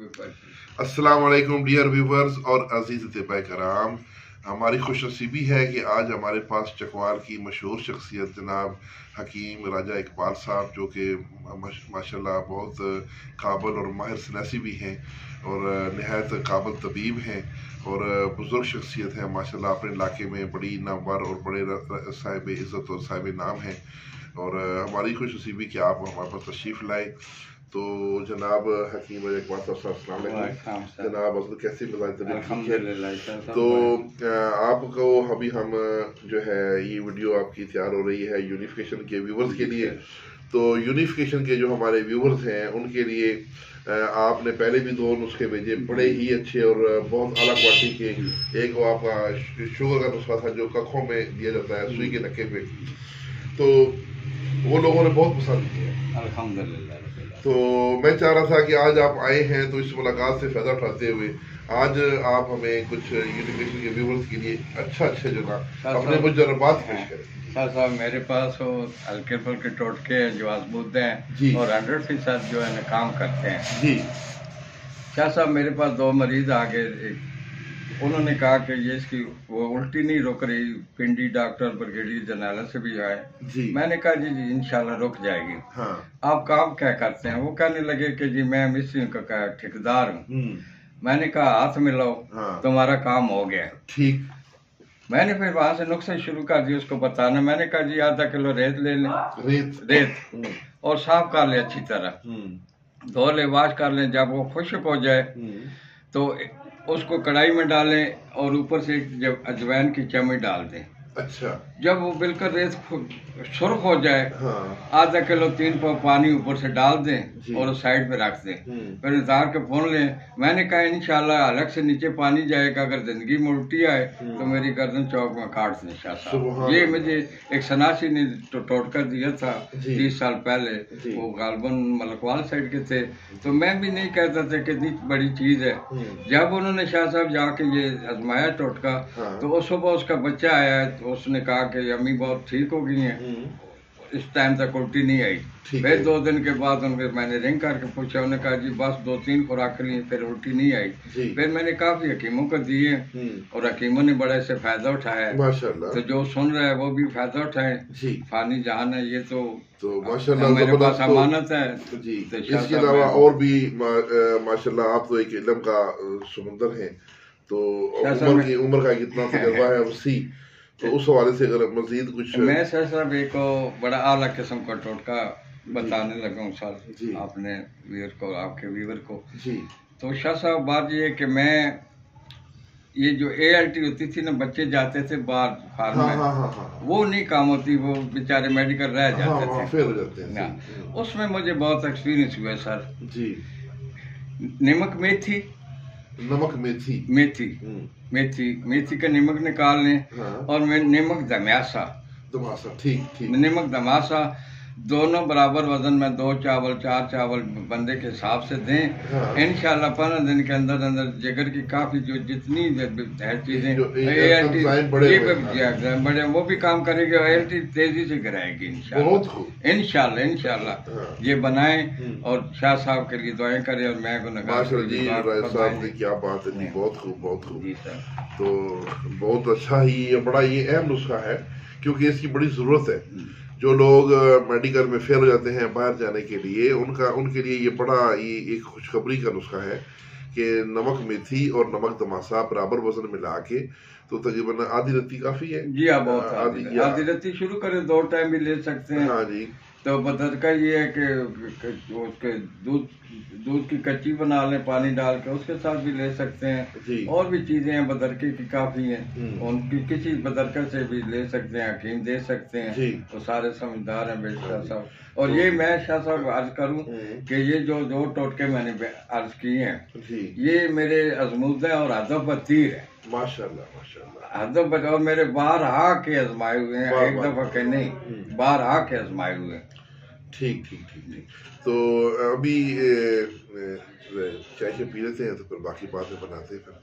अस्सलाम वालेकुम dear viewers और अजीज अतिबा कराम, हमारी खुश नसीबी है कि आज हमारे पास चकवाल की मशहूर शख्सियत जनाब हकीम राजा इकबाल साहब, जो कि माशाल्लाह बहुत काबिल और माहिर सनासी भी हैं और नहायत काबिल तबीब हैं और बुज़ुर्ग शख्सियत है माशाल्लाह। अपने इलाके में बड़ी नामवर और बड़े साहिब इज़्ज़त और साहिब नाम हैं और हमारी खुश नसीबी कि आप हमारे पास तशरीफ़ लाए। तो जनाब हकीम इकबाल साहब, जनाब असल कैसे मिजाज? तो आपको अभी हम जो है ये वीडियो आपकी तैयार हो रही है यूनिफिकेशन के व्यूवर्स के लिए। तो यूनिफिकेशन के जो हमारे व्यूवर्स हैं उनके लिए आपने पहले भी 2 नुस्खे भेजे, बड़े ही अच्छे और बहुत आला क्वालिटी के। एक वो आपका शुगर का नुस्खा था जो कखों में दिया जाता है सुई के नक्के पे, तो वो लोगों ने बहुत पसंद किया अल्हम्दुलिल्लाह। तो मैं चाह रहा था कि आज आप आए हैं तो इस मुलाकात से फ़ायदा उठाते हुए आज आप हमें कुछ यूनिफिकेशन के व्यूवर्स के लिए अच्छे जो ना अपने मुजर्रबात पेश करें। साहब मेरे पास वो हल्के फुल्के टोटके हैं जो आजमूद हैं और 100% जो है काम करते हैं जी। शाह साहब मेरे पास 2 मरीज आ गए, उन्होंने कहा कि ये इसकी वो उल्टी नहीं रुक रही, पिंडी डॉक्टर ब्रिगेडियर जनरल से भी आए जी। मैंने कहा जी इंशाल्लाह रुक जाएगी। हाँ। आप काम क्या करते हैं? वो कहने लगे कि जी मैं मिस्त्री का ठेकेदार हूँ। मैंने कहा हाथ मिलाओ। हाँ। तुम्हारा काम हो गया। ठीक। मैंने फिर वहां से नुस्खे शुरू कर दिए उसको बताना। मैंने कहा जी आधा किलो रेत ले लें, रेत और साफ कर ले अच्छी तरह, धो ले, वाश कर लें। जब वो खुश्क हो जाए तो उसको कढ़ाई में डालें और ऊपर से जब अजवाइन की चम्मच डाल दें। अच्छा। जब वो बिल्कुल रेत सुर्ख हो जाए, हाँ। आधा किलो 3 पाव पानी ऊपर से डाल दें और साइड पे रख दें। फिर उतार के भून लें। मैंने कहा इंशाल्लाह अलग से नीचे पानी जाएगा, अगर जिंदगी में उल्टी आए तो मेरी गर्दन चौक में काट दें शाह साहब। ये मुझे एक सनासी ने टोटका दिया था 30 साल पहले, वो गालबन मलकवाल साइड के थे। तो मैं भी नहीं कहता था कितनी बड़ी चीज है। जब उन्होंने शाह साहब जाके ये आजमाया टोटका, तो उस सुबह उसका बच्चा आया तो उसने कहा कि अम्मी बहुत ठीक हो गई हैं, इस टाइम तक उल्टी नहीं आई। फिर 2 दिन के बाद उनके मैंने रिंग करके पूछा, उन्होंने कहा जी बस 2-3 खुराक ली फिर उल्टी नहीं आई। फिर मैंने काफी हकीमों को दिए और हकीमों ने बड़ा इससे फायदा उठाया है। माशाल्लाह। तो जो सुन रहा है वो भी फायदा उठाए। फानी जहान है ये तो माशाल्लाह मेरे पास अमानत है जी। तो इसके अलावा और भी माशाल्लाह आप तो एक इल्म का समुंदर है, तो उम्र का कितना तजुर्बा है उसी, तो उस हवाले से अगर मजीद कुछ। मैं सर साहब एक बड़ा आला किस्म का टोटका बताने लगा हूँ सर आपने व्यूअर को, आपके व्यूअर को जी। तो शाह साहब बात ये है कि मैं ये जो ALT होती थी ना, बच्चे जाते थे बाहर फार्म में, वो नहीं काम होती, वो बेचारे मेडिकल रह जाते थे, फेल हो जाते हैं। उसमें मुझे बहुत एक्सपीरियंस हुआ सर जी। नमक मेथी, नमक मेथी, मेथी का नमक निकाल लें। हाँ। और मैं नमक दमासा, ठीक नमक दमासा दोनों बराबर वजन में 2 चावल 4 चावल बंदे के हिसाब से दें। हाँ। इंशाल्लाह 15 दिन के अंदर अंदर जिगर की काफी जो जितनी चीजें बड़े वो भी काम करेगी, ALT तेजी से गिराएगी इंशाल्लाह। हाँ। ये बनाएं और शाह साहब के लिए दुआएं करें और मैं क्या बात है, बहुत खूब जी सर। तो बहुत अच्छा ही बड़ा ये अहम नुस्खा है क्योंकि इसकी बड़ी जरूरत है। जो लोग मेडिकल में फेल हो जाते हैं बाहर जाने के लिए, उनके लिए ये बड़ा ये एक खुशखबरी का नुस्खा है कि नमक मेथी और नमक तमाशा बराबर वजन मिला के तो तकरीबन आधी रत्ती काफी है जी। आप आधी रत्ती शुरू करें, 2 टाइम भी ले सकते हैं। हाँ जी। तो बदरका ये है कि उसके दूध की कच्ची बना लें पानी डाल के, उसके साथ भी ले सकते हैं। और भी चीजें हैं बदरके की काफी हैं, उनकी किसी बदरका से भी ले सकते हैं, हकीम दे सकते हैं, तो सारे समझदार हैं बेशा साहब। और ये मैं शाह साहब अर्ज करूं कि ये जो 2 टोटके मैंने अर्ज किए हैं ये मेरे अजमूद है और हदफ पर तीर है माशाल्लाह। हदफ और मेरे बाहर आके आजमाए हुए हैं, एक दफा के नहीं, बाहर आके आजमाए हुए हैं। ठीक। तो अभी चाय पी लेते हैं तो फिर बाकी बातें बनाते हैं फिर।